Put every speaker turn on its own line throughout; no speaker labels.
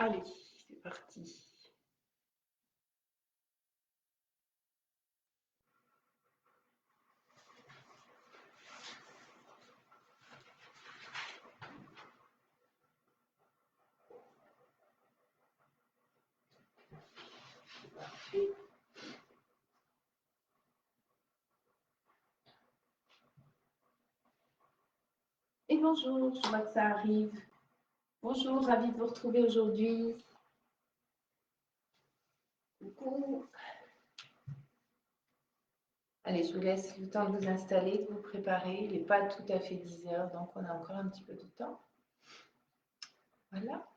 Allez, c'est parti. Parfait. Et bonjour, je vois que ça arrive. Bonjour, ravie de vous retrouver aujourd'hui. Coucou. Allez, je vous laisse le temps de vous installer, de vous préparer. Il n'est pas tout à fait 10 heures, donc on a encore un petit peu de temps. Voilà.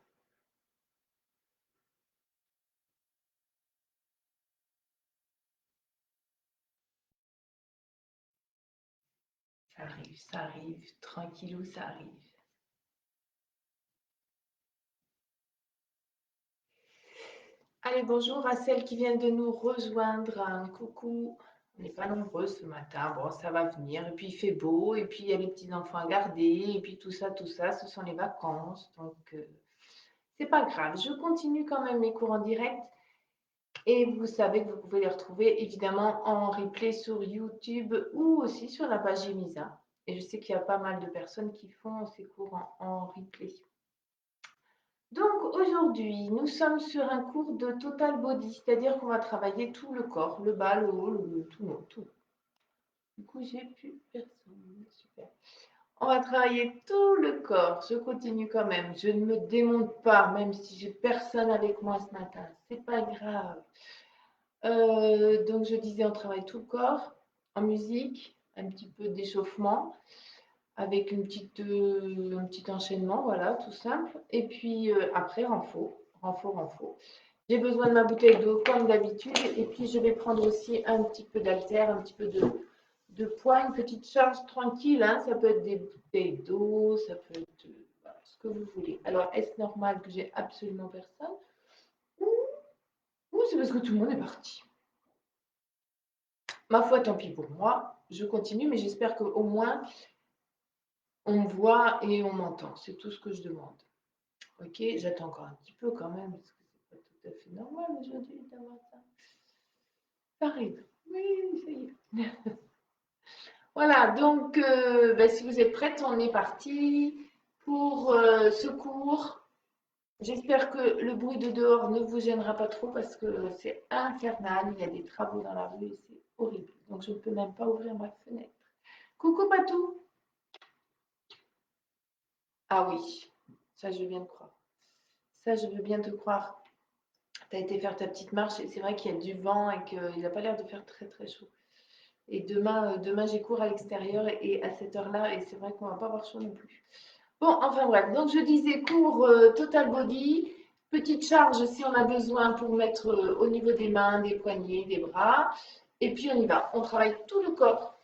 Ça arrive, tranquillou, ça arrive. Allez, bonjour à celles qui viennent de nous rejoindre. Un coucou. On n'est pas nombreux ce matin. Bon, ça va venir. Et puis il fait beau. Et puis il y a les petits-enfants à garder. Et puis tout ça, ce sont les vacances. Donc, c'est pas grave. Je continue quand même mes cours en direct. Et vous savez que vous pouvez les retrouver évidemment en replay sur YouTube ou aussi sur la page Emisa. Et je sais qu'il y a pas mal de personnes qui font ces cours en replay. Donc aujourd'hui, nous sommes sur un cours de total body, c'est-à-dire qu'on va travailler tout le corps, le bas, le haut, tout. Du coup, j'ai plus personne. Super. On va travailler tout le corps. Je continue quand même. Je ne me démonte pas, même si j'ai personne avec moi ce matin. C'est pas grave. Donc je disais, on travaille tout le corps en musique, un petit peu d'échauffement avec un petit enchaînement, voilà, tout simple. Et puis après, renfort. J'ai besoin de ma bouteille d'eau comme d'habitude. Et puis je vais prendre aussi un petit peu d'haltère, un petit peu de poids, une petite charge tranquille. Hein. Ça peut être des bouteilles d'eau, ça peut être voilà, ce que vous voulez. Alors, est-ce normal que j'ai absolument personne ou c'est parce que tout le monde est parti? Ma foi, tant pis pour moi. Je continue, mais j'espère qu'au moins on me voit et on m'entend. C'est tout ce que je demande. Ok, j'attends encore un petit peu quand même, parce que c'est pas tout à fait normal aujourd'hui d'avoir ça. Ça arrive. Oui, ça y est. Voilà, donc si vous êtes prête, on est parti pour ce cours. J'espère que le bruit de dehors ne vous gênera pas trop parce que c'est infernal. Il y a des travaux dans la rue et c'est horrible. Donc je ne peux même pas ouvrir ma fenêtre. Coucou Patou. Ah oui, ça je viens de croire. Ça je veux bien te croire. Tu as été faire ta petite marche et c'est vrai qu'il y a du vent et qu'il n'a pas l'air de faire très très chaud. Et demain j'ai cours à l'extérieur et à cette heure-là, et c'est vrai qu'on va pas avoir chaud non plus. Bon, enfin bref, donc je disais cours total body, petite charge si on a besoin pour mettre au niveau des mains, des poignets, des bras. Et puis on y va, on travaille tout le corps.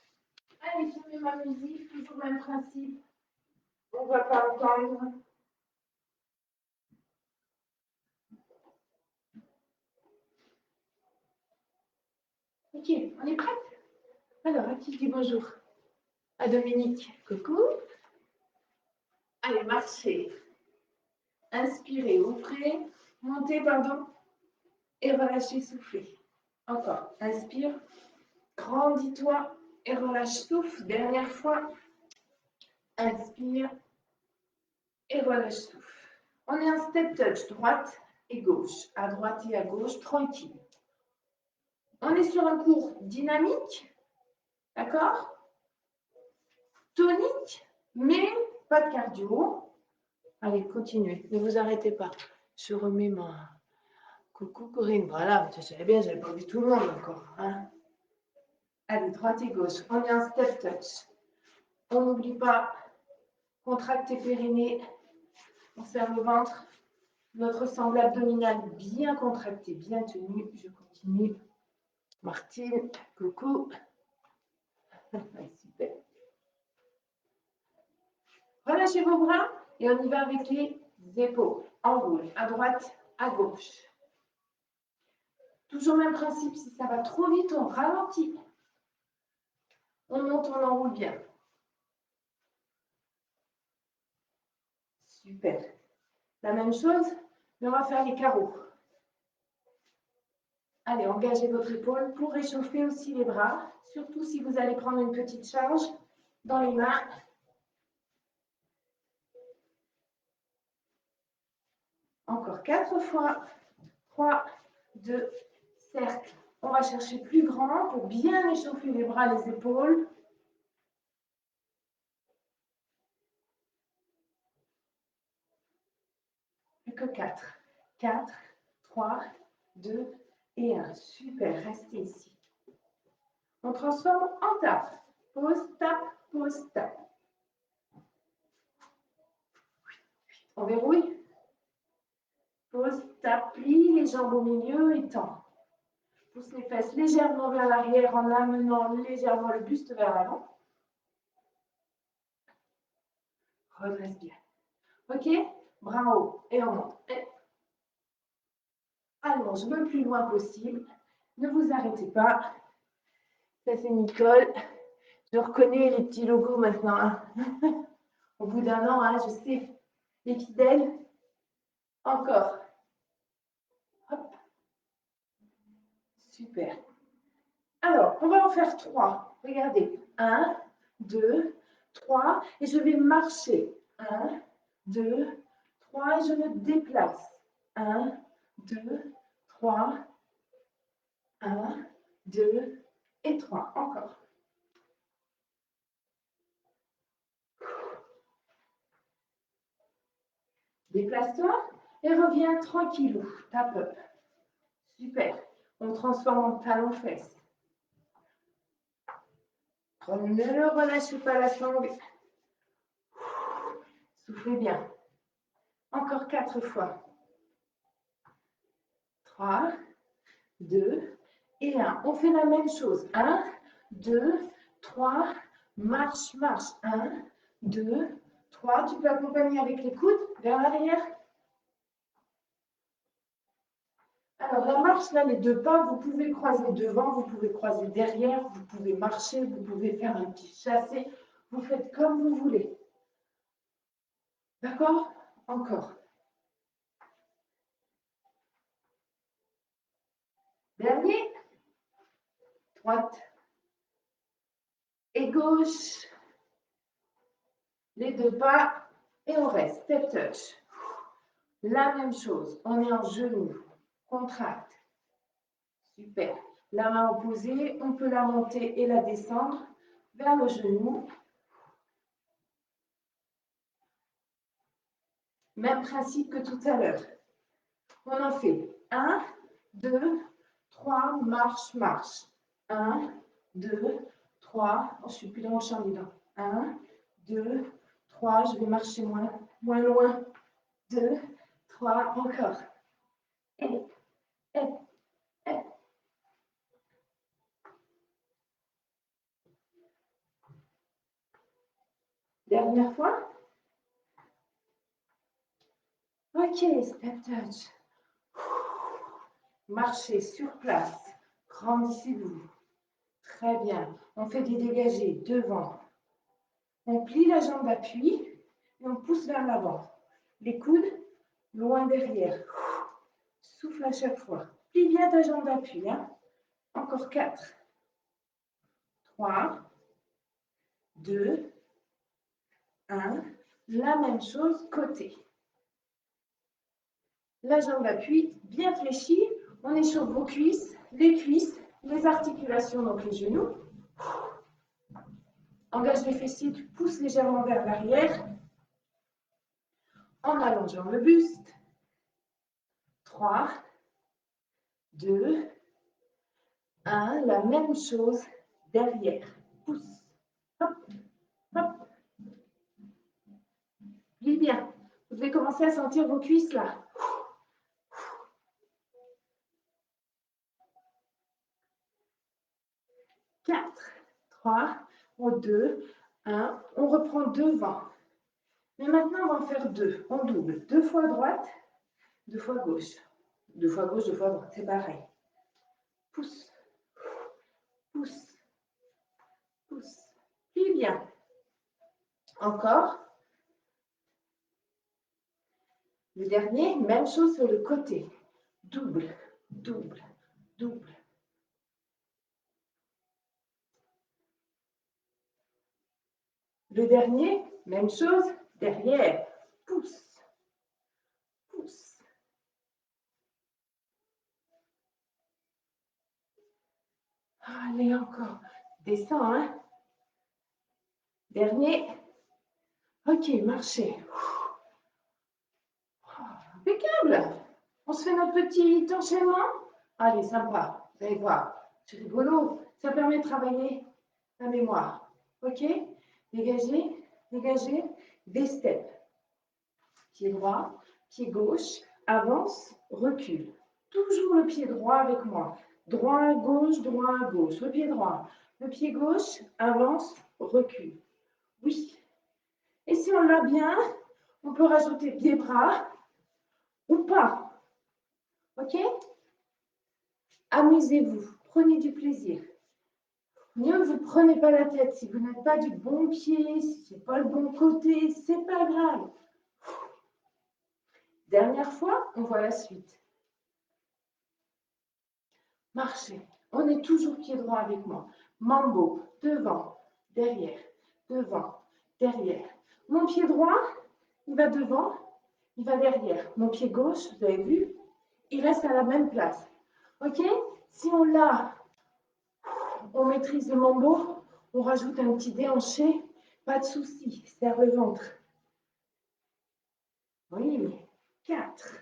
Allez, je mets ma musique, toujours le même principe. On ne va pas entendre. Ok, on est prête? Alors, à qui je dis bonjour? À Dominique. Coucou. Allez, marchez. Inspirez, ouvrez, montez, pardon, et relâchez, soufflez. Encore. Inspire, grandis-toi et relâche, souffle. Dernière fois. Inspire et relâche, souffle. On est en step touch, droite et gauche. À droite et à gauche, tranquille. On est sur un cours dynamique, d'accord? Tonique, mais pas de cardio. Allez, continuez, ne vous arrêtez pas. Je remets ma... Coucou Corinne, voilà, je savais bien, j'avais pas vu tout le monde encore. Hein. Allez, droite et gauche, on est en step touch. On n'oublie pas, contracter périnée, on serre le ventre, notre sangle abdominale bien contracté, bien tenu. Je continue. Martine, coucou. Super. Relâchez vos bras et on y va avec les épaules. En rouge, à droite, à gauche. Toujours le même principe, si ça va trop vite, on ralentit. On monte, on enroule bien. Super. La même chose, Mais on va faire les carreaux. Allez, engagez votre épaule pour réchauffer aussi les bras, surtout si vous allez prendre une petite charge dans les mains. Encore 4 fois. 3, 2, cercle. On va chercher plus grand pour bien échauffer les bras, les épaules. Plus que 4. 4, 3, 2 et 1. Super, restez ici. On transforme en tape. Pause, tape, pause, tape. On verrouille. Pause, tape, plie les jambes au milieu et tend. Pousse les fesses légèrement vers l'arrière en amenant légèrement le buste vers l'avant. Redresse bien. Ok? Bras en haut et on monte. Et allonge le plus loin possible. Ne vous arrêtez pas. Ça, c'est Nicole. Je reconnais les petits logos maintenant. Hein. Au bout d'un an, hein, je sais. Les fidèles. Encore. Hop. Super. Alors, on va en faire 3. Regardez. 1, 2, 3. Et je vais marcher. 1, 2, 3. Et je me déplace. 1, 2, 3. 1, 2 et 3. Encore. Déplace-toi et reviens tranquillou. Tape up. Super. On transforme en talon-fesse. Ne relâchez pas la sangle. Soufflez bien. Encore 4 fois. 3, 2 et 1. On fait la même chose. 1, 2, 3. Marche, marche. 1, 2, 3. Tu peux accompagner avec les coudes vers l'arrière. Alors, la marche, là, les 2 pas, vous pouvez croiser devant, vous pouvez croiser derrière, vous pouvez marcher, vous pouvez faire un petit chassé. Vous faites comme vous voulez. D'accord? Encore. Dernier. Droite et gauche. Les 2 pas et on reste. Step touch. La même chose. On est en genou. Contracte. Super. La main opposée, on peut la monter et la descendre vers le genou. Même principe que tout à l'heure. On en fait 1, 2, 3, marche, marche. 1, 2, 3. Oh, je ne suis plus dans le champ libre. 1, 2, 3. Je vais marcher moins loin. 2, 3. Encore. Et. Dernière fois. Ok, step touch. Marchez sur place. Grandissez-vous. Très bien. On fait des dégagés devant. On plie la jambe d'appui et on pousse vers l'avant. Les coudes loin derrière. Souffle à chaque fois. Plie bien ta jambe d'appui. Hein. Encore 4. 3, 2, 1. La même chose, côté. La jambe d'appui bien fléchie. On échauffe vos cuisses, les articulations, donc les genoux. Engage les fessiers, tu pousses légèrement vers l'arrière en allongeant le buste. 3, 2, 1. La même chose derrière. Pousse. Hop, hop. Plie bien. Vous devez commencer à sentir vos cuisses là. 4, 3, 2, 1. On reprend devant. Mais maintenant, on va en faire 2. On double. 2 fois à droite, 2 fois à gauche. 2 fois à gauche, 2 fois à droite. C'est pareil. Pousse, pousse, pousse. Plie bien. Encore. Le dernier, même chose sur le côté. Double, double, double. Le dernier, même chose, derrière. Pousse, pousse. Allez, encore. Descends, hein. Dernier. Ok, marchez. Impeccable. On se fait notre petit enchaînement. Allez, sympa. Vous allez voir. C'est rigolo. Ça permet de travailler la mémoire. Ok. Dégagez, dégagez. Des steps. Pied droit, pied gauche. Avance, recule. Toujours le pied droit avec moi. Droit, gauche, droit, gauche. Le pied droit. Le pied gauche, avance, recule. Oui. Et si on l'a bien, on peut rajouter pied-bras ou pas. Ok? Amusez-vous, prenez du plaisir. Mieux, vous ne prenez pas la tête. Si vous n'êtes pas du bon pied, si ce n'est pas le bon côté, c'est pas grave. Dernière fois, on voit la suite. Marchez. On est toujours pied droit avec moi. Mambo, devant, derrière, devant, derrière. Mon pied droit, il va devant, il va derrière. Mon pied gauche, vous avez vu, il reste à la même place. Ok? Si on l'a, on maîtrise le mambo, on rajoute un petit déhanché, pas de souci, serre le ventre. Oui, 4,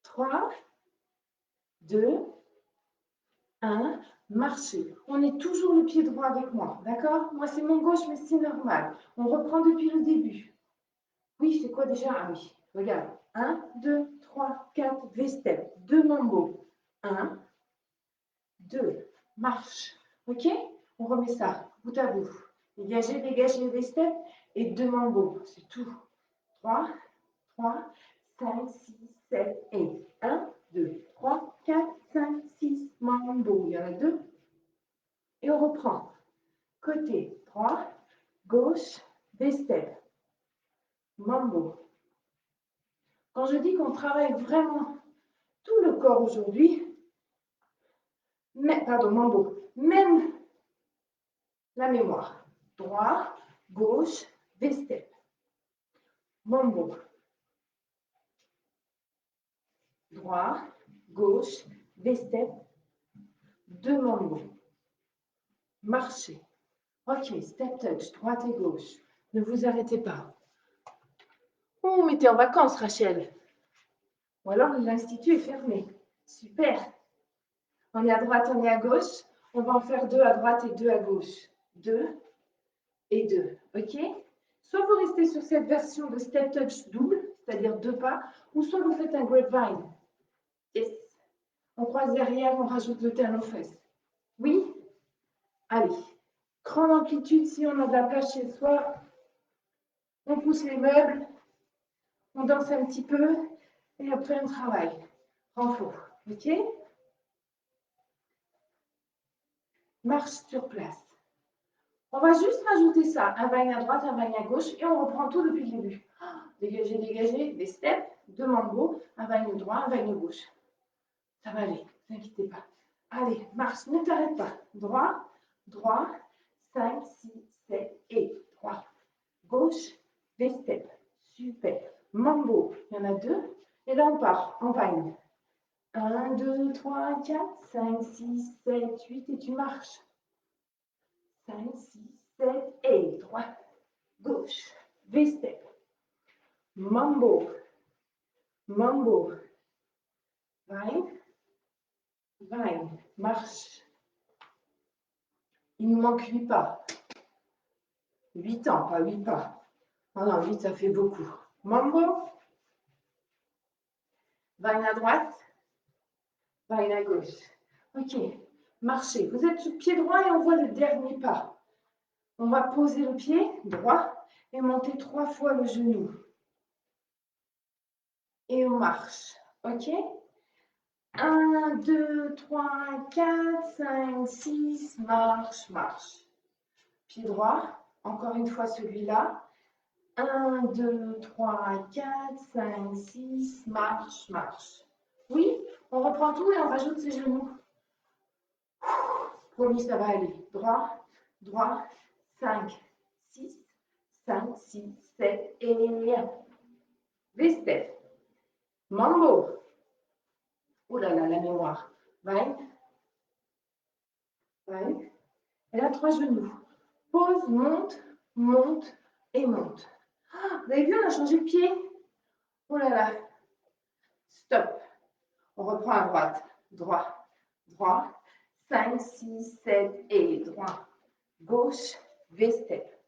3, 2, 1, marchez. On est toujours le pied droit avec moi, d'accord? Moi, c'est mon gauche, mais c'est normal. On reprend depuis le début. Oui, c'est quoi déjà? Ah oui, regarde. 1, 2, 3, 4, V-step. 2 mambo. 1, 2, marche. Ok? On remet ça, bout à bout. Dégagez, dégagez les steps et 2 mambo. C'est tout. 3, 3, 5, 6, 7 et 1, 2, 3, 4, 5, 6, mambo. Il y en a 2. Et on reprend. Côté droit, gauche, des steps. Mambo. Quand je dis qu'on travaille vraiment tout le corps aujourd'hui, pardon, mambo, même la mémoire. Droit, gauche, des steps. Mambo. Droit, gauche, des steps. 2 mambo. Marchez. Ok, step touch, droite et gauche. Ne vous arrêtez pas. Oh, mais t'es en vacances, Rachel. Ou alors l'institut est fermé. Super. On est à droite, on est à gauche. On va en faire 2 à droite et 2 à gauche. 2 et 2. Ok? Soit vous restez sur cette version de step touch double, c'est-à-dire 2 pas, ou soit vous faites un grapevine. Yes. On croise derrière, on rajoute le turn aux fesses. Oui? Allez. Grande amplitude, si on a de la place chez soi, on pousse les meubles, on danse un petit peu, et après on travaille. Renfort. Ok? Marche sur place. On va juste rajouter ça. Un vagne à droite, un vagne à gauche, et on reprend tout depuis le début. Dégagez, dégagez, des steps, 2 mambo, un vagne droit, un vagne gauche. Ça va aller, ne vous inquiétez pas. Allez, marche, ne t'arrête pas. Droit, droit, 5, 6, 7 et 3. Gauche, des steps. Super. Mambo, il y en a 2. Et là, on part en vagne. 1, 2, 3, 4, 5, 6, 7, 8 et tu marches. 5, 6, 7 et droite, gauche, V-step. Mambo, mambo. Vagne, vagne, marche. Il nous manque 8 pas. 8 ans, pas 8 pas. Oh non, 8, ça fait beaucoup. Mambo. Vagne à droite, vagne à gauche. Ok, marchez. Vous êtes sur pied droit et on voit le dernier pas. On va poser le pied droit et monter 3 fois le genou. Et on marche. Ok? 1, 2, 3, 4, 5, 6, marche, marche. Pied droit, encore une fois celui-là. 1, 2, 3, 4, 5, 6, marche, marche. Oui, on reprend tout et on rajoute ses genoux. Promis, ça va aller. Droit, droit, 5, 6, 5, 6, 7 et 1. V-step. Mambo. Oh là là, la mémoire. Vai. Vai. Elle a 3 genoux. Pose, monte, monte et monte. Vous avez vu, on a changé de pied. Oh là là. Stop. On reprend à droite. Droit, droit. 5, 6, 7 et droit. Gauche, V-step.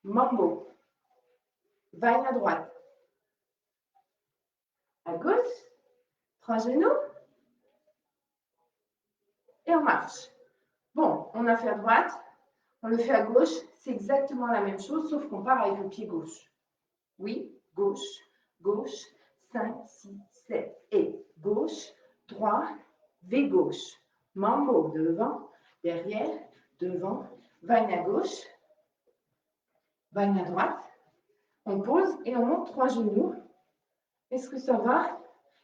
Mambo. Vague à droite. À gauche. 3 genoux. Et on marche. Bon, on a fait à droite. On le fait à gauche. C'est exactement la même chose, sauf qu'on part avec le pied gauche. Oui, gauche, gauche. 5, 6, 7 et gauche. Droit, V gauche. Mambo devant, derrière, devant. Vague à gauche. Vague à droite. On pose et on monte 3 genoux. Est-ce que ça va?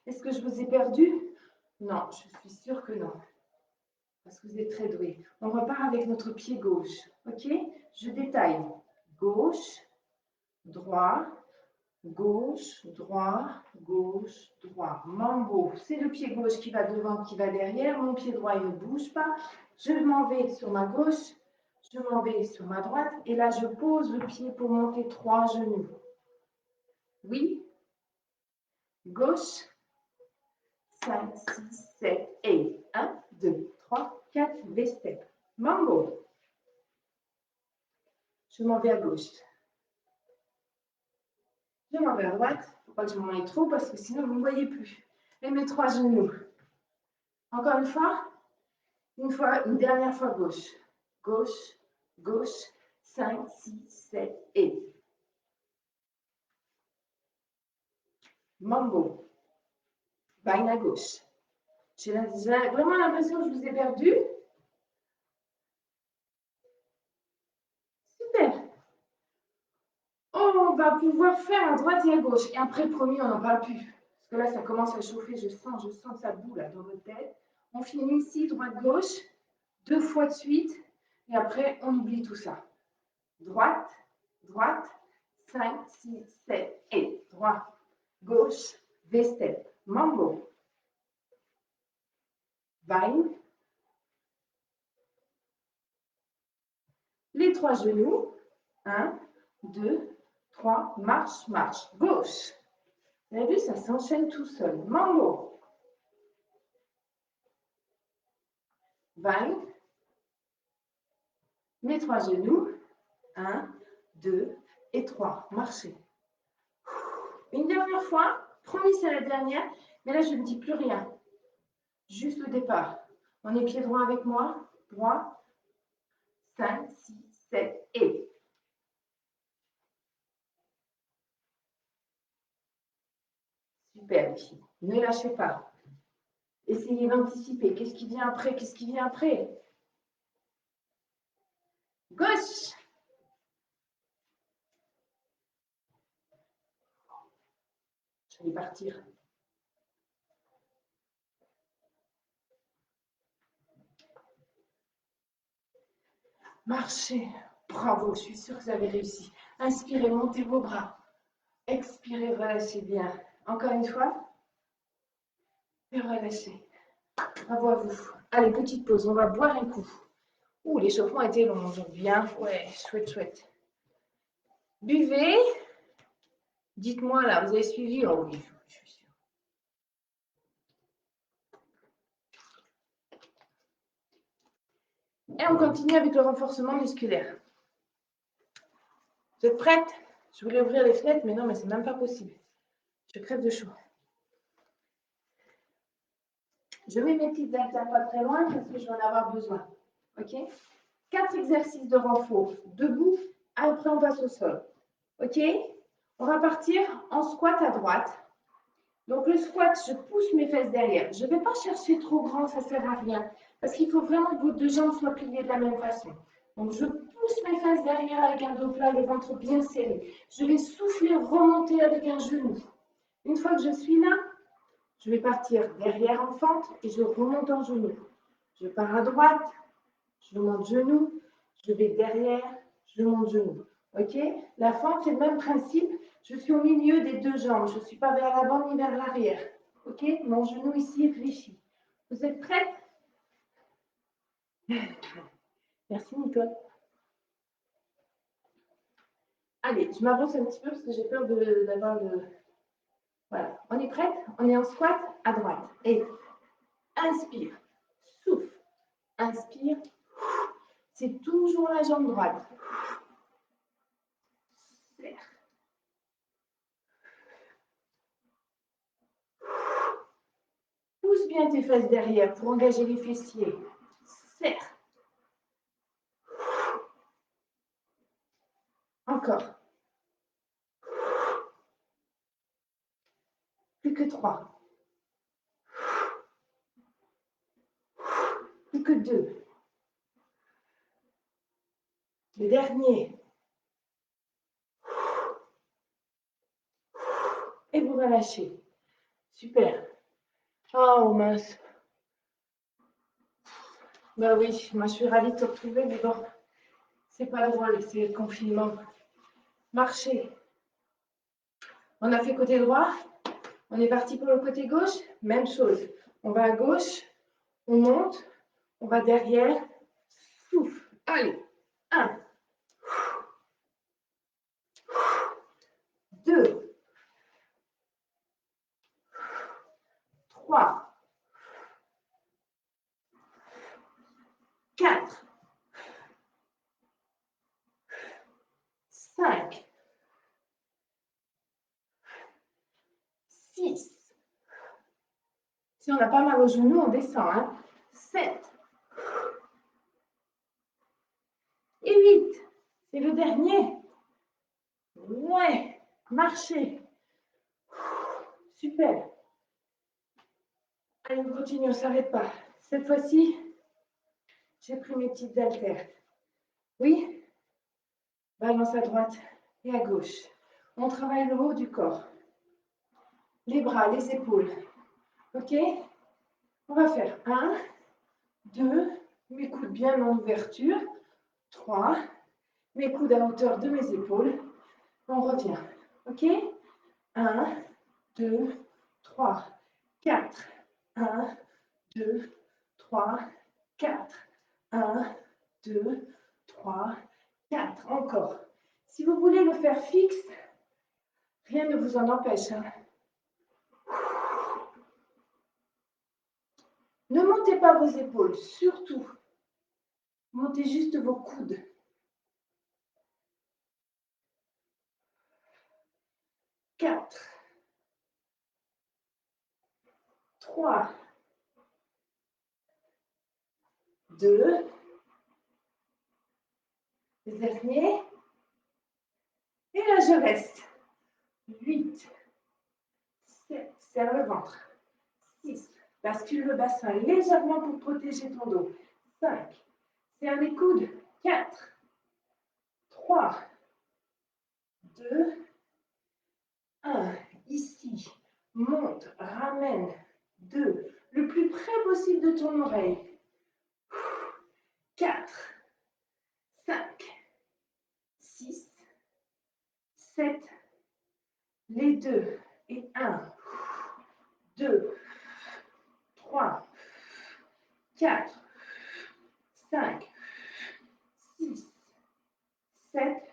Est-ce que je vous ai perdu? Non, je suis sûre que non. Parce que vous êtes très doués. On repart avec notre pied gauche. OK? Je détaille. Gauche, droit, gauche, droit, gauche, droit. Mambo. C'est le pied gauche qui va devant, qui va derrière. Mon pied droit, il ne bouge pas. Je m'en vais sur ma gauche. Je m'en vais sur ma droite. Et là, je pose le pied pour monter 3 genoux. Oui. Gauche. 5, 6, 7 et 1, 2, 3, 4, V-step. Mambo. Je m'en vais à gauche. Je m'en vais à droite. Il ne faut pas que je m'en aille trop parce que sinon vous ne me voyez plus. Et mes 3 genoux. Encore une dernière fois gauche. Gauche, gauche, 5, 6, 7 et. Mambo. Vague à gauche. J'ai vraiment l'impression que je vous ai perdu. Super. On va pouvoir faire à droite et à gauche. Et après, promis, on n'en parle plus. Parce que là, ça commence à chauffer. Je sens que ça boue là dans votre tête. On finit ici, droite-gauche, 2 fois de suite. Et après, on oublie tout ça. Droite, droite, 5, 6, 7 et droite, gauche, V-step, mambo. Vague. Les 3 genoux. 1, 2, 3, marche, marche. Gauche. Vous avez vu, ça s'enchaîne tout seul. Mambo. Vague. Mes 3 genoux. 1, 2 et 3. Marchez. Une dernière fois. Promis, c'est la dernière. Mais là, je ne dis plus rien. Juste le départ. On est pied droit avec moi. Droit. 5, 6, 7 et. Super, les filles. Ne lâchez pas. Essayez d'anticiper. Qu'est-ce qui vient après? Qu'est-ce qui vient après? Gauche. Je vais partir. Marchez. Bravo, je suis sûre que vous avez réussi. Inspirez, montez vos bras. Expirez, relâchez bien. Encore une fois. Et relâchez. Bravo à vous. Allez, petite pause. On va boire un coup. Ouh, l'échauffement a été long aujourd'hui. Hein, ouais, chouette, chouette. Buvez. Dites-moi là, vous avez suivi? Oh oui, je suis sûre. Et on continue avec le renforcement musculaire. Vous êtes prête? Je voulais ouvrir les fenêtres, mais non, mais c'est même pas possible. Je crève de chaud. Je mets mes petites haltères pas très loin parce que je vais en avoir besoin. OK? 4 exercices de renfort. Debout, après on passe au sol. OK? On va partir en squat à droite. Donc le squat, je pousse mes fesses derrière. Je ne vais pas chercher trop grand, ça ne sert à rien. Parce qu'il faut vraiment que vos 2 jambes soient pliées de la même façon. Donc, je pousse mes fesses derrière avec un dos plat, le ventre bien serré. Je vais souffler, remonter avec un genou. Une fois que je suis là, je vais partir derrière en fente et je remonte en genou. Je pars à droite, je monte genou, je vais derrière, je monte genou. Ok? La fente, c'est le même principe. Je suis au milieu des deux jambes. Je ne suis pas vers l'avant ni vers l'arrière. Ok? Mon genou ici est fléchi. Vous êtes prêts? Merci Nicole. Allez, je m'avance un petit peu parce que j'ai peur d'avoir le... Voilà. On est prête? On est en squat à droite. Et inspire, souffle, inspire. C'est toujours la jambe droite. Serre. Pousse bien tes fesses derrière pour engager les fessiers. Serre. Encore. Plus que 3. Plus que 2. Le dernier. Et vous relâchez. Super. Oh mince. Bah oui, moi je suis ravie de te retrouver, mais bon, c'est pas drôle, c'est le confinement. Marchez. On a fait côté droit. On est parti pour le côté gauche. Même chose. On va à gauche. On monte. On va derrière. Souffle. Allez. 1. 2. 3. 4. 5. 6. Si on n'a pas mal au genou, on descend. Hein. 7. Et 8. C'est le dernier. Ouais. Marchez. Super. Allez, on continue, on ne s'arrête pas. Cette fois-ci, j'ai pris mes petites haltères. Oui. Balance à droite et à gauche. On travaille le haut du corps. Les bras, les épaules. Ok? On va faire 1, 2, mes coudes bien en ouverture. 3, mes coudes à hauteur de mes épaules. On revient. Ok? 1, 2, 3, 4. 1, 2, 3, 4. 1, 2, 3, 4. Encore. Si vous voulez le faire fixe, rien ne vous en empêche. Hein. Ne montez pas vos épaules, surtout. Montez juste vos coudes. 4, 3, 2, les derniers. Et là, je reste. 8, 7, serre le ventre. 6, bascule le bassin légèrement pour protéger ton dos. 5, serre les coudes. 4, 3, 2, 1. Ici, monte, ramène. 2, le plus près possible de ton oreille. 4, 5, 6, 7, les 2 et 1, 2, 3, 4, 5, 6, 7,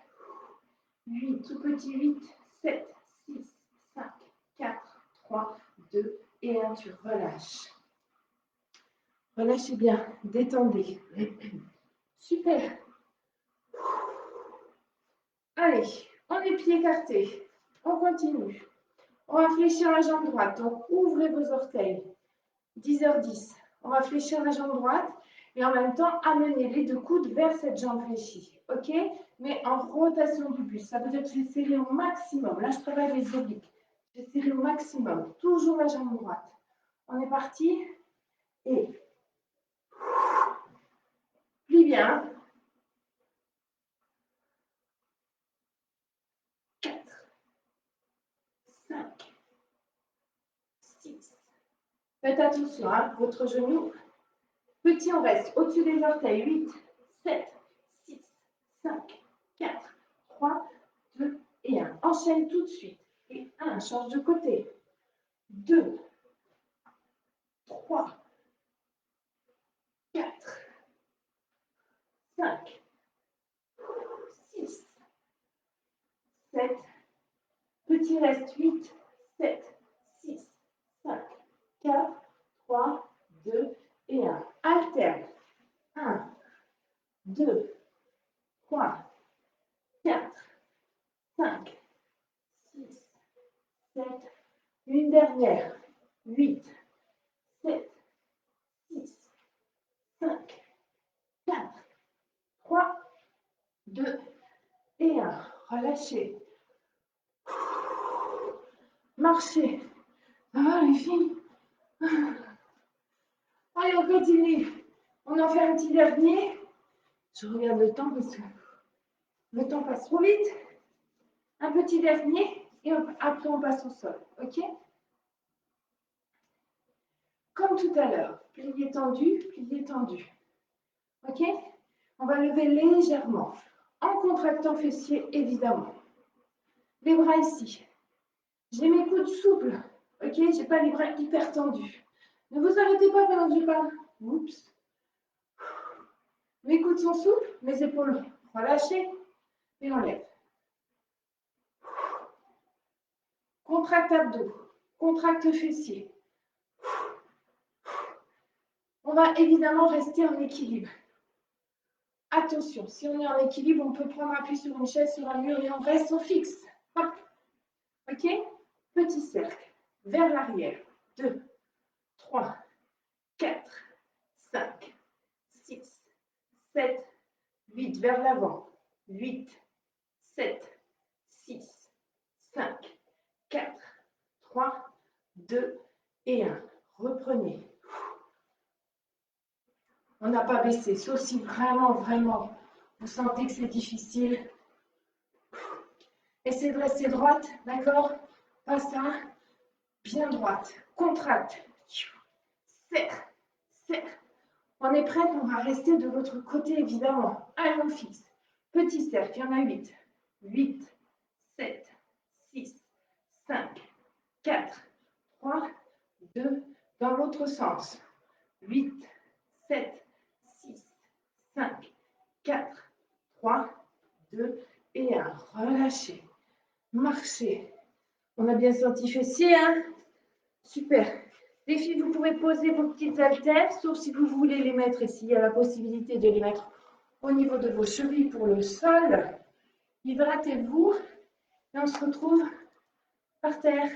8, tout petit 8, 7, 6, 5, 4, 3, 2 et 1, tu relâches. Relâchez bien, détendez. Super. Allez, on est pieds écartés. On continue. On va fléchir la jambe droite. Donc, ouvrez vos orteils. 10h10. On va fléchir la jambe droite et en même temps amener les deux coudes vers cette jambe fléchie. Ok? Mais en rotation du buste. Ça veut dire que je vais serrer au maximum. Là, je travaille les obliques. Je vais serrer au maximum. Toujours la jambe droite. On est parti. Et plie bien. 5, 6. Faites attention, hein, votre genou. Petit, on reste au-dessus des orteils. 8, 7, 6, 5, 4, 3, 2 et 1. Enchaîne tout de suite. Et 1, change de côté. 2, 3, 4, 5, 6, 7. Petit reste 8, 7, 6, 5, 4, 3, 2 et 1. Alterne. 1, 2, 3, 4, 5, 6, 7. Une dernière. 8, 7, 6, 5, 4, 3, 2 et 1. Relâchez. Marchez. Ça va les filles? Allez, on continue. On en fait un petit dernier. Je regarde le temps parce que le temps passe trop vite. Un petit dernier et après on passe au sol. OK? Comme tout à l'heure. Plié tendu, plié tendu. OK? On va lever légèrement. En contractant fessier, évidemment. Les bras ici. J'ai mes coudes souples. OK? Je n'ai pas les bras hyper tendus. Ne vous arrêtez pas pendant que je parle. Oups. Mes coudes sont souples, mes épaules relâchées et on lève. Contracte abdos, contracte fessier. On va évidemment rester en équilibre. Attention, si on est en équilibre, on peut prendre appui sur une chaise, sur un mur et on reste, on fixe. Hop. OK? Petit cercle vers l'arrière. 2, 3, 4, 5, 6, 7, 8 vers l'avant. 8, 7, 6, 5, 4, 3, 2 et 1. Reprenez. On n'a pas baissé, sauf si vraiment, vraiment, vous sentez que c'est difficile. Essayez de rester droite, d'accord? Pas ça. Bien droite. Contracte. Serre. Serre. On est prête, on va rester de l'autre côté, évidemment. Allez, on fixe. Petit cercle, il y en a 8. 8, 7, 6, 5, 4, 3, 2, dans l'autre sens. 8, 7, 6, 5, 4, 3, 2 et 1. Relâchez. Marchez. On a bien senti fessier, hein? Super. Les filles, vous pouvez poser vos petites haltères, sauf si vous voulez les mettre, et s'il y a la possibilité de les mettre au niveau de vos chevilles pour le sol. Hydratez-vous et on se retrouve par terre.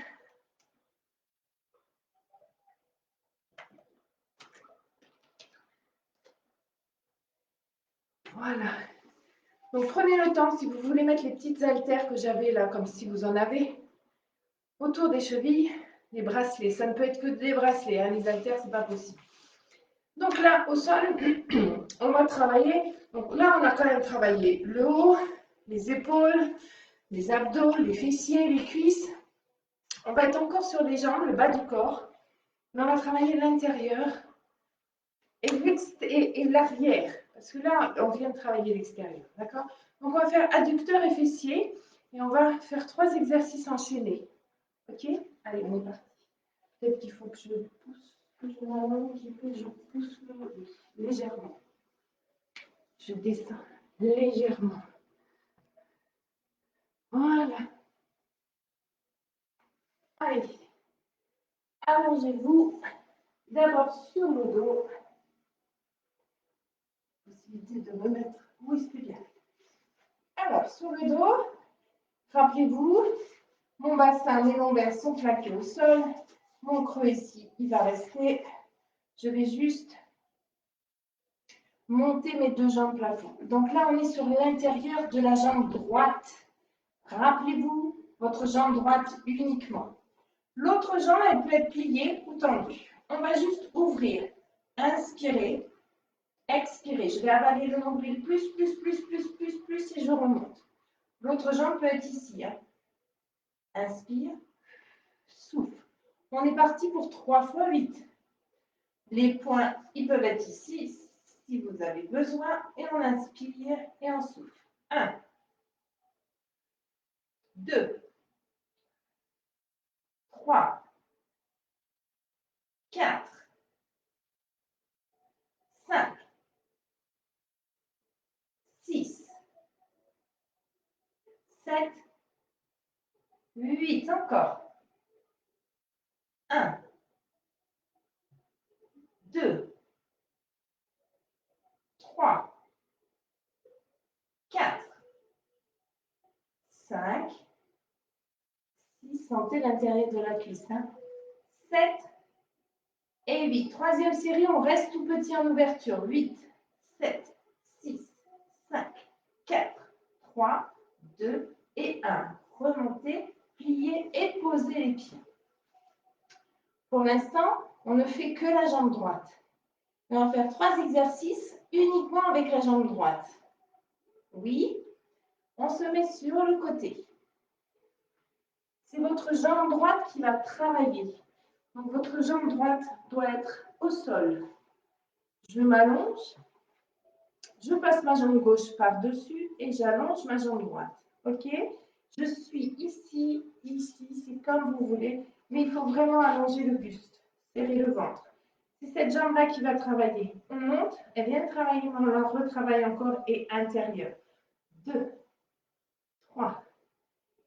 Voilà. Donc prenez le temps, si vous voulez mettre les petites haltères que j'avais là, comme si vous en avez, autour des chevilles, les bracelets. Ça ne peut être que des bracelets, hein, les haltères, c'est pas possible. Donc là, au sol, on va travailler. Donc là, on a quand même travaillé le haut, les épaules, les abdos, les fessiers, les cuisses. On va être encore sur les jambes, le bas du corps. Mais on va travailler l'intérieur et l'arrière. Parce que là, on vient de travailler l'extérieur. D'accord? Donc, on va faire adducteur et fessier. Et on va faire 3 exercices enchaînés. OK? Allez, on est parti. Peut-être qu'il faut que je pousse. Que je m'allonge et que je pousse légèrement. Je descends légèrement. Voilà. Allez. Allongez-vous d'abord sur le dos. Possibilité de remettre où est-ce qu'il y a. Alors, sur le dos, rappelez-vous, mon bassin, mes lombaires sont plaqués au sol. Mon creux ici, il va rester. Je vais juste monter mes 2 jambes plafond. Donc là, on est sur l'intérieur de la jambe droite. Rappelez-vous, votre jambe droite uniquement. L'autre jambe, elle peut être pliée ou tendue. On va juste ouvrir. Inspirez. Expirez. Je vais avaler le nombril plus et je remonte. L'autre jambe peut être ici. Hein. Inspire. souffle. On est parti pour 3 fois 8. Les points, ils peuvent être ici, si vous avez besoin. Et on inspire et on souffle. 1, 2, 3, 4, 5, 6, 7, 8. Encore. 1, 2, 3, 4, 5, 6. Sentez l'intérieur de la cuisse. 7 et 8. Troisième série, on reste tout petit en ouverture. 8, 7, 6, 5, 4, 3, 2 et 1. Remontez, pliez et posez les pieds. Pour l'instant, on ne fait que la jambe droite. On va faire 3 exercices uniquement avec la jambe droite. Oui, on se met sur le côté. C'est votre jambe droite qui va travailler. Donc, votre jambe droite doit être au sol. Je m'allonge, je passe ma jambe gauche par-dessus et j'allonge ma jambe droite. OK? Je suis ici, ici, c'est comme vous voulez, mais il faut vraiment allonger le buste, serrer le ventre. C'est cette jambe-là qui va travailler. On monte, elle vient travailler, on la retravaille encore et intérieur. 2, 3,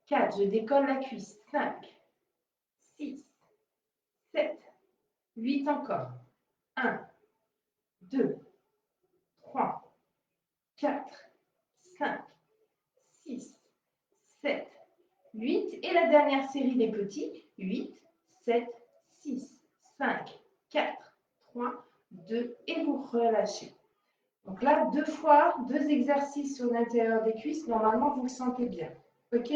4, je décolle la cuisse. 5, 6, 7, 8 encore. 1, 2, 3, 4, 5, 6, 7, 8. Et la dernière série des petits. 8, 7, 6, 5, 4, 3, 2. Et vous relâchez. Donc là, 2 fois, 2 exercices sur l'intérieur des cuisses. Normalement, vous le sentez bien. OK?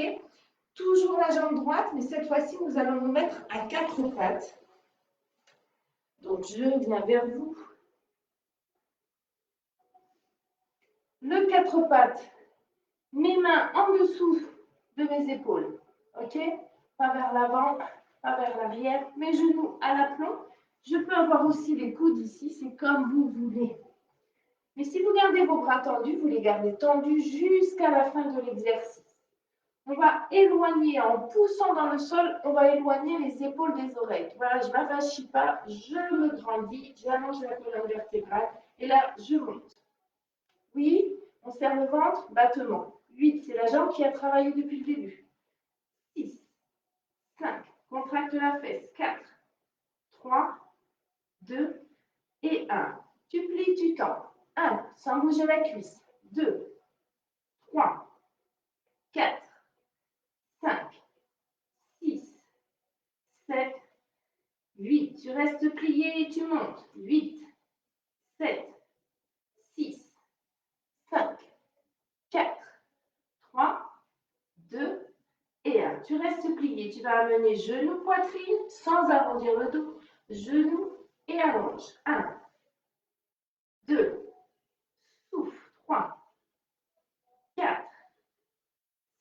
Toujours la jambe droite, mais cette fois-ci, nous allons nous mettre à 4 pattes. Donc, je viens vers vous. Le 4 pattes. Mes mains en dessous de mes épaules. OK? Pas vers l'avant, pas vers l'arrière. Mes genoux à l'aplomb. Je peux avoir aussi les coudes ici, c'est comme vous voulez. Mais si vous gardez vos bras tendus, vous les gardez tendus jusqu'à la fin de l'exercice. On va éloigner, en poussant dans le sol, on va éloigner les épaules des oreilles. Voilà, je ne m'avachis pas, je me grandis, j'allonge la colonne vertébrale et là, je monte. Oui, on serre le ventre, battement. 8, c'est la jambe qui a travaillé depuis le début. 6, 5, contracte la fesse. 4, 3, 2 et 1. Tu plies, tu tends. 1, sans bouger la cuisse. 2, 3, 4, 5, 6, 7, 8. Tu restes plié et tu montes. 8, 7, 6, 5, 4, 3, 2 et 1. Tu restes plié. Tu vas amener genou, poitrine sans arrondir le dos. Genou et allonge. 1, 2, souffle. 3, 4,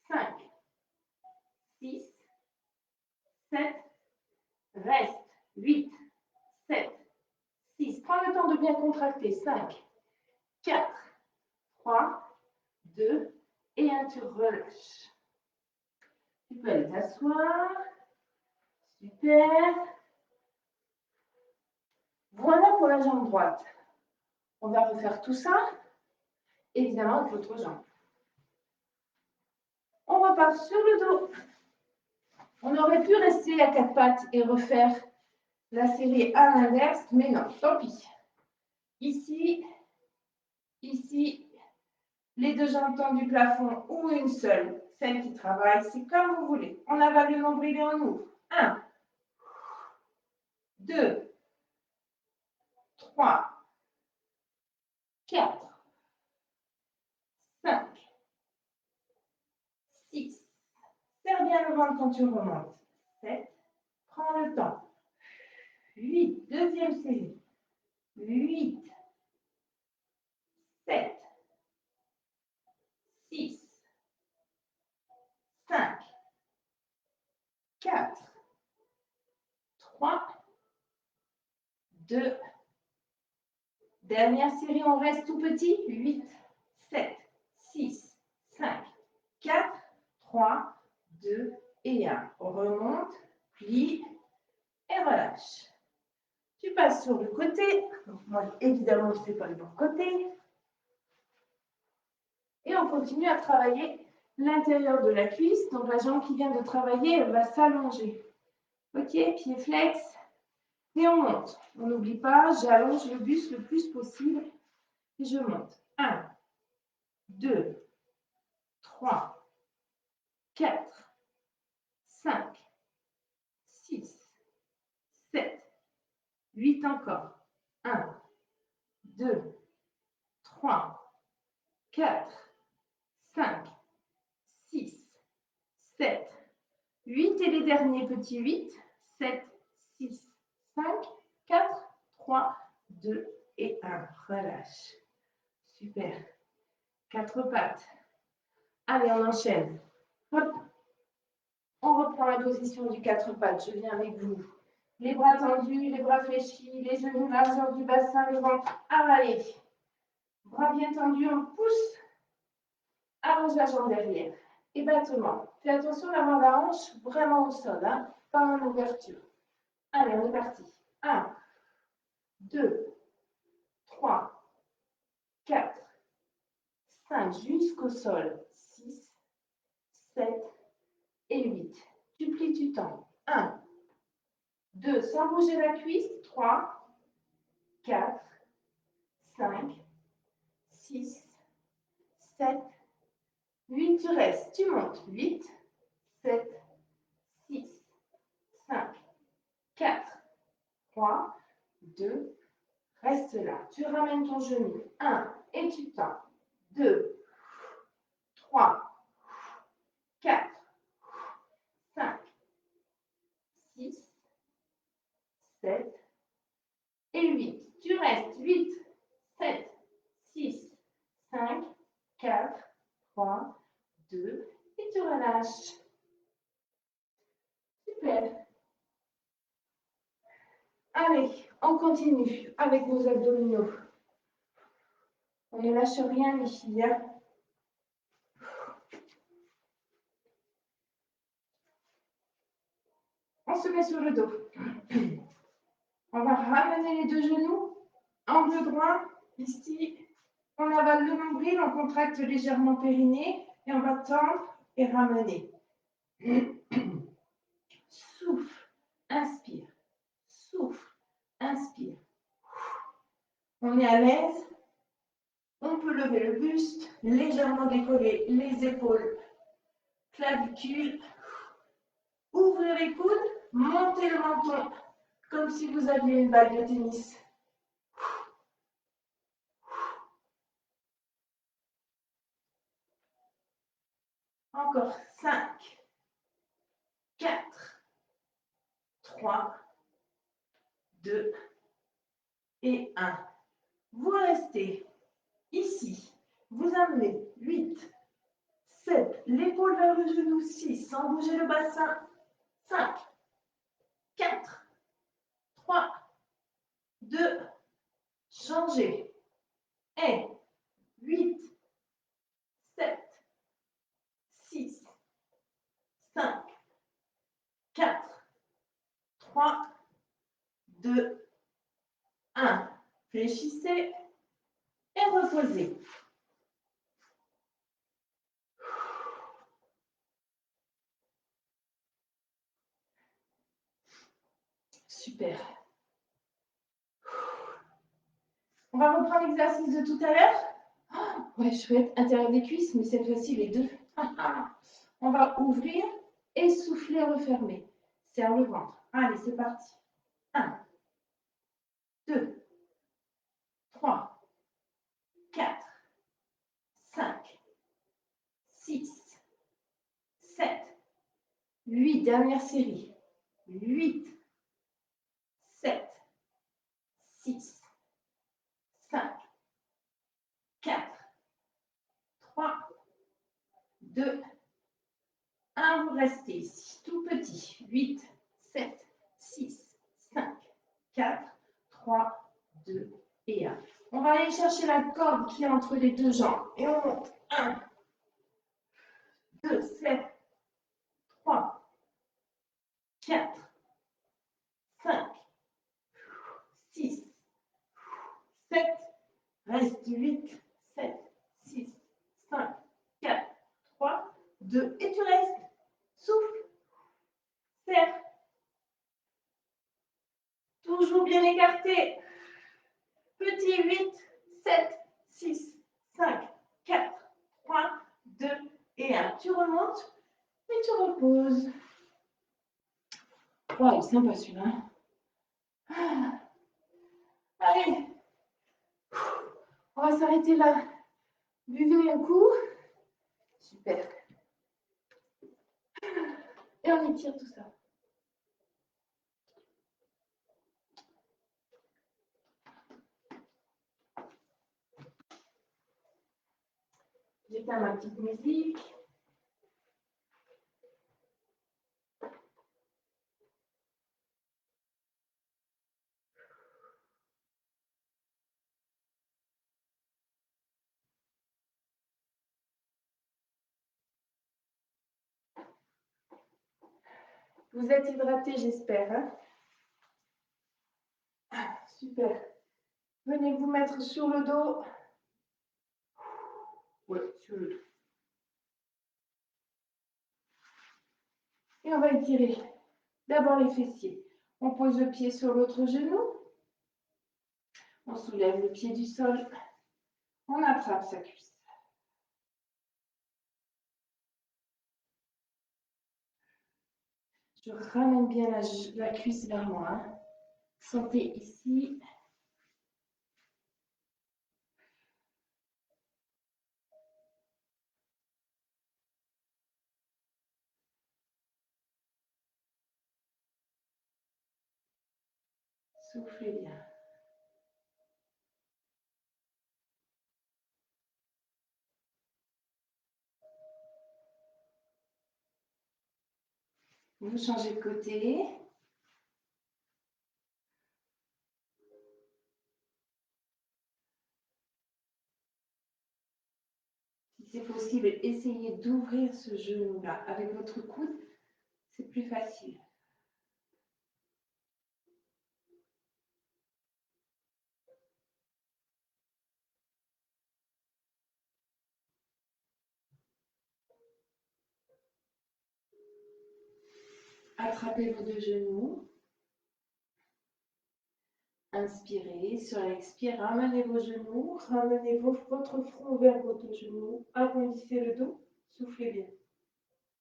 5, 6, 7, reste. 8, 7, 6. Prends le temps de bien contracter. 5, 4, 3, 2 et 1. Tu relâches. Tu peux aller t'asseoir. Super. Voilà pour la jambe droite. On va refaire tout ça, évidemment, avec l'autre jambe. On repart sur le dos. On aurait pu rester à 4 pattes et refaire la série à l'inverse, mais non, tant pis. Ici, ici, les 2 jambes tendues du plafond ou une seule, celle qui travaille, c'est comme vous voulez. On avale le nombril et on ouvre. 1, 2, 3, 4, 5, 6. Serre bien le ventre quand tu remontes. 7. Prends le temps. 8. Deuxième série. 8. 7. 6. 5. 4. 3, 2. Dernière série, on reste tout petit. 8, 7, 6, 5, 4, 3, 2 et 1. On remonte, plie et relâche. Tu passes sur le côté. Donc moi, évidemment, je ne fais pas le bon côté. Et on continue à travailler l'intérieur de la cuisse. Donc la jambe qui vient de travailler, elle va s'allonger. Ok, pied flex. Et on monte. On n'oublie pas, j'allonge le buste le plus possible. Et je monte. 1, 2, 3, 4, 5, 6, 7, 8 encore. 1, 2, 3, 4, 5, 6, 7, 8 et les derniers petits 8, 7, 6, 5, 4, 3, 2 et 1. Relâche. Super. 4 pattes. Allez, on enchaîne. Hop. On reprend la position du 4 pattes. Je viens avec vous. Les bras tendus, les bras fléchis, les genoux largeur du bassin, le ventre avalé. Bras bien tendus, on pousse. Allonge la jambe derrière. Et battement. Fais attention d'avoir la hanche vraiment au sol, hein, pas en ouverture. Allez, on est parti. 1, 2, 3, 4, 5, jusqu'au sol. 6, 7 et 8. Tu plies, tu tends. 1, 2, sans bouger la cuisse. 3, 4, 5, 6, 7, 8. Tu restes. Tu montes. 8, 7, 6, 5, 4, 3, 2, reste là. Tu ramènes ton genou. 1 et tu tends. 2, 3, 4, 5, 6, 7 et 8. Tu restes. 8, 7, 6, 5, 4, 3, 2 et tu relâches. Super. Allez, on continue avec nos abdominaux. On ne lâche rien les filles. Hein. On se met sur le dos. On va ramener les deux genoux, angle droit, ici. On avale le nombril, on contracte légèrement périnée et on va tendre et ramener. Souffle, inspire, souffle, inspire. On est à l'aise. On peut lever le buste, légèrement décoller les épaules, clavicules. Ouvrez les coudes, montez le menton, comme si vous aviez une balle de tennis. Encore 5, 4, 3, 2 et 1. Vous restez ici. Vous amenez 8, 7, l'épaule vers le genou, 6, sans bouger le bassin, 5, 4, 3, 2, changez. Et 8, 7, 6, 5, 4, 3, 2, 1. Fléchissez et reposez. Super. On va reprendre l'exercice de tout à l'heure. Oh, ouais, je vais être intérieur des cuisses, mais cette fois-ci les deux. On va ouvrir et souffler, refermer. Serre le ventre. Allez, c'est parti. 1, 2, 3, 4, 5, 6, 7, 8. Dernière série. 8, 7, 6, 5, 4, 3, 2, 1. Vous restez ici. Tout petit. 8, 7, 6, 4, 3, 2 et 1. On va aller chercher la corde qui est entre les deux jambes. Et on monte. 1, 2, 7, 3, 4, 5, 6, 7, reste 8, 7, 6, 5, 4, 3, 2, et tu restes. Souffle, serre. Toujours bien écarté. Petit 8, 7, 6, 5, 4, 3, 2 et 1. Tu remontes et tu reposes. Oh, il est sympa celui-là. Allez, on va s'arrêter là. Buvez un coup. Super. Et on étire tout ça. J'éteins ma petite musique. Vous êtes hydraté, j'espère. Hein? Super. Venez vous mettre sur le dos. Ouais, sur le dos. Et on va étirer d'abord les fessiers. On pose le pied sur l'autre genou. On soulève le pied du sol. On attrape sa cuisse. Je ramène bien la cuisse vers moi. Hein. Sentez ici. Soufflez bien. Vous changez de côté. Si c'est possible, essayez d'ouvrir ce genou-là avec votre coude. C'est plus facile. Attrapez vos deux genoux. Inspirez. Sur l'expire, ramenez vos genoux. Ramenez votre front vers votre genou. Arrondissez le dos. Soufflez bien.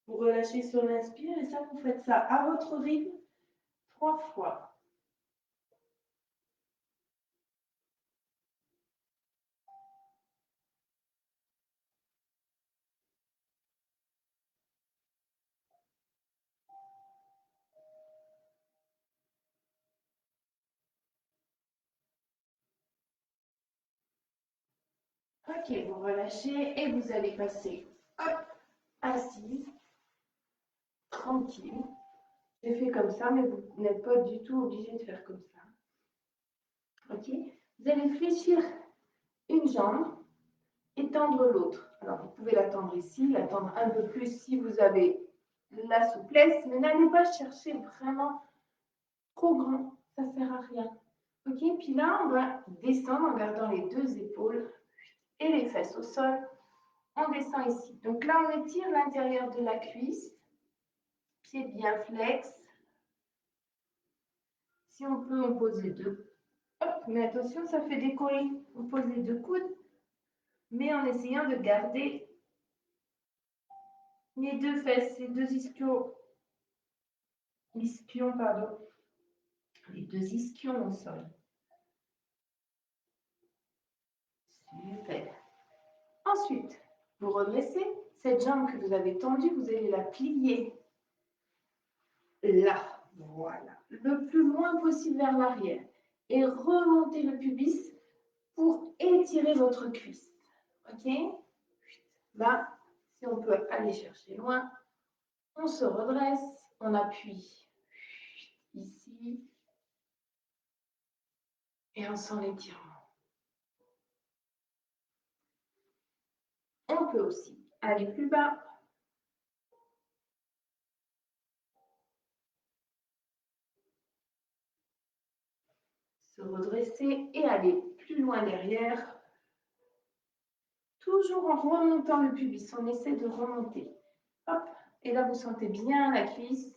Vous relâchez sur l'inspire et ça, vous faites ça à votre rythme 3 fois. Ok, vous relâchez et vous allez passer, hop, assise, tranquille. J'ai fait comme ça, mais vous n'êtes pas du tout obligé de faire comme ça. Ok, vous allez fléchir une jambe et tendre l'autre. Alors, vous pouvez la tendre ici, la tendre un peu plus si vous avez la souplesse, mais n'allez pas chercher vraiment trop grand, ça ne sert à rien. Ok, puis là, on va descendre en gardant les deux épaules et les fesses au sol. On descend ici. Donc là, on étire l'intérieur de la cuisse. Pied bien flex. Si on peut, on pose les deux. Hop, mais attention, ça fait décoller. On pose les deux coudes, mais en essayant de garder les deux fesses, les deux ischions, pardon. Les deux ischions au sol. Super. Ensuite, vous redressez. Cette jambe que vous avez tendue, vous allez la plier là. Voilà. Le plus loin possible vers l'arrière. Et remontez le pubis pour étirer votre cuisse. Ok? Là, si on peut aller chercher loin, on se redresse, on appuie ici on sent l'étirement. On peut aussi aller plus bas. Se redresser et aller plus loin derrière. Toujours en remontant le pubis. On essaie de remonter. Hop. Et là, vous sentez bien la cuisse.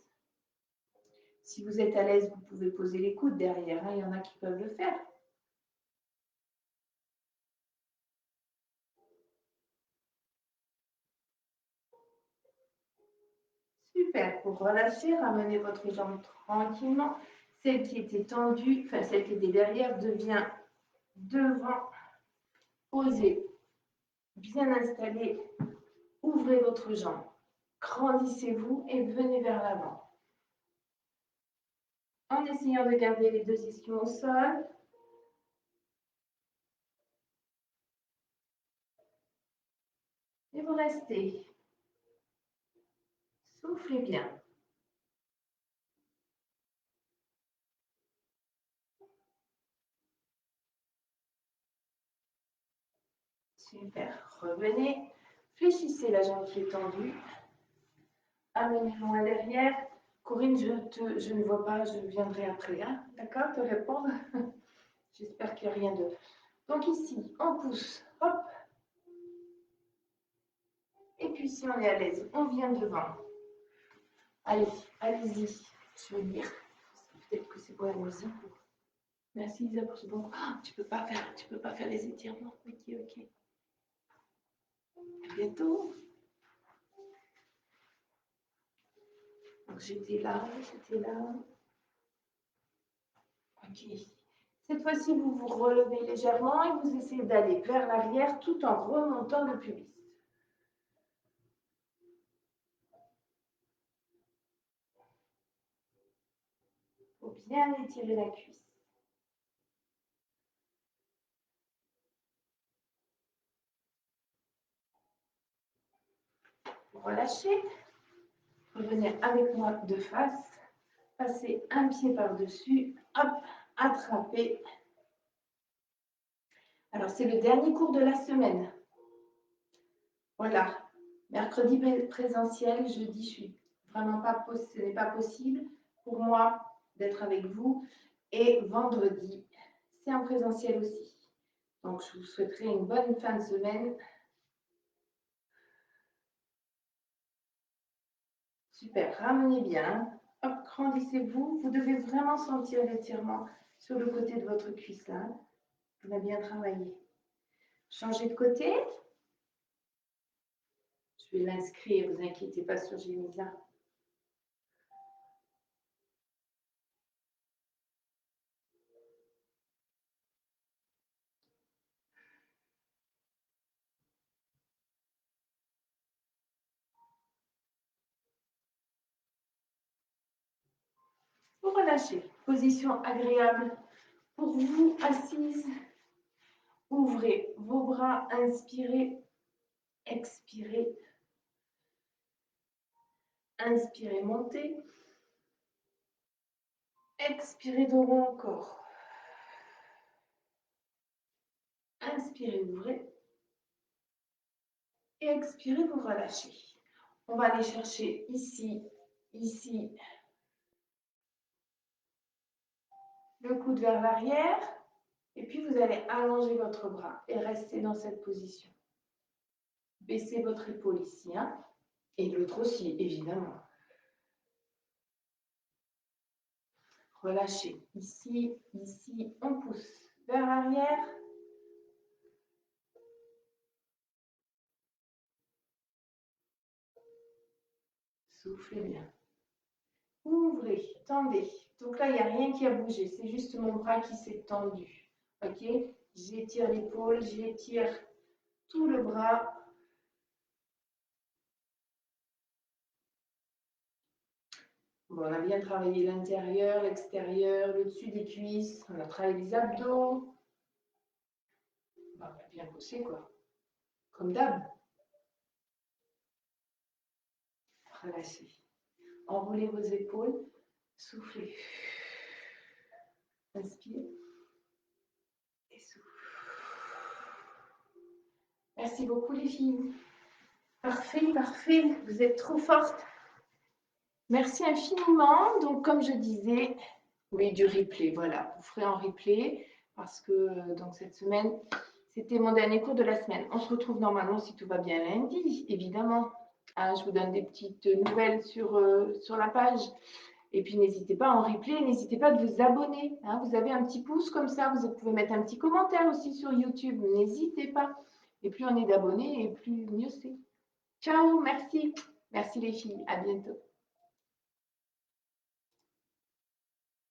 Si vous êtes à l'aise, vous pouvez poser les coudes derrière. Il y en a qui peuvent le faire. Super. Pour relâcher, ramenez votre jambe tranquillement. Celle qui était tendue, enfin celle qui était derrière, devient devant. Posez, bien installé. Ouvrez votre jambe. Grandissez-vous et venez vers l'avant. En essayant de garder les deux ischions au sol. Et vous restez. Soufflez bien. Super. Revenez. Fléchissez la jambe qui est tendue. Amenez-le à derrière. Corinne, je ne vois pas, je viendrai après. Hein, d'accord, te répondre. J'espère qu'il n'y a rien de... Donc ici, on pousse. Hop. Et puis si on est à l'aise, on vient devant. Allez, allez-y. Je vais lire. Peut-être que c'est pour la musique. Merci Isa pour ce bon. Oh, tu peux pas faire les étirements. Ok, ok. À bientôt. Donc j'étais là. Ok. Cette fois-ci, vous vous relevez légèrement et vous essayez d'aller vers l'arrière tout en remontant le pubis. Il faut bien étirer la cuisse. Vous relâchez. Revenez avec moi de face. Passez un pied par-dessus. Hop, attrapez. Alors, c'est le dernier cours de la semaine. Voilà. Mercredi présentiel, jeudi, je suis vraiment pas, ce n'est pas possible pour moi d'être avec vous. Et vendredi, c'est en présentiel aussi. Donc, je vous souhaiterais une bonne fin de semaine. Super, ramenez bien. Hop, grandissez-vous. Vous devez vraiment sentir l'étirement sur le côté de votre cuisse là. On a bien travaillé. Changez de côté. Je vais l'inscrire, vous inquiétez pas sur Gémisa. Vous relâchez. Position agréable pour vous, assise. Ouvrez vos bras, inspirez, expirez. Inspirez, montez. Expirez, dorons encore. Inspirez, ouvrez. Et expirez, vous relâchez. On va aller chercher ici, ici. Le coude vers l'arrière. Et puis, vous allez allonger votre bras et rester dans cette position. Baissez votre épaule ici. Hein, et l'autre aussi, évidemment. Relâchez. Ici, ici, on pousse vers l'arrière. Soufflez bien. Ouvrez, tendez. Donc là, il n'y a rien qui a bougé. C'est juste mon bras qui s'est tendu. Ok? J'étire l'épaule, j'étire tout le bras. Bon, on a bien travaillé l'intérieur, l'extérieur, le dessus des cuisses. On a travaillé les abdos. Bon, on a bien bossé, quoi. Comme d'hab. Relâchez. Enroulez vos épaules. Soufflez. Inspire. Merci beaucoup les filles. Parfait, parfait. Vous êtes trop fortes. Merci infiniment. Donc, comme je disais, oui, du replay, voilà. Vous ferez en replay parce que donc cette semaine, c'était mon dernier cours de la semaine. On se retrouve normalement, si tout va bien, lundi, évidemment. Hein, je vous donne des petites nouvelles sur la page. Et puis, n'hésitez pas en replay, n'hésitez pas de vous abonner. Hein. Vous avez un petit pouce comme ça, vous pouvez mettre un petit commentaire aussi sur YouTube. N'hésitez pas. Et plus on est d'abonnés, et plus mieux c'est. Ciao, merci. Merci les filles. À bientôt.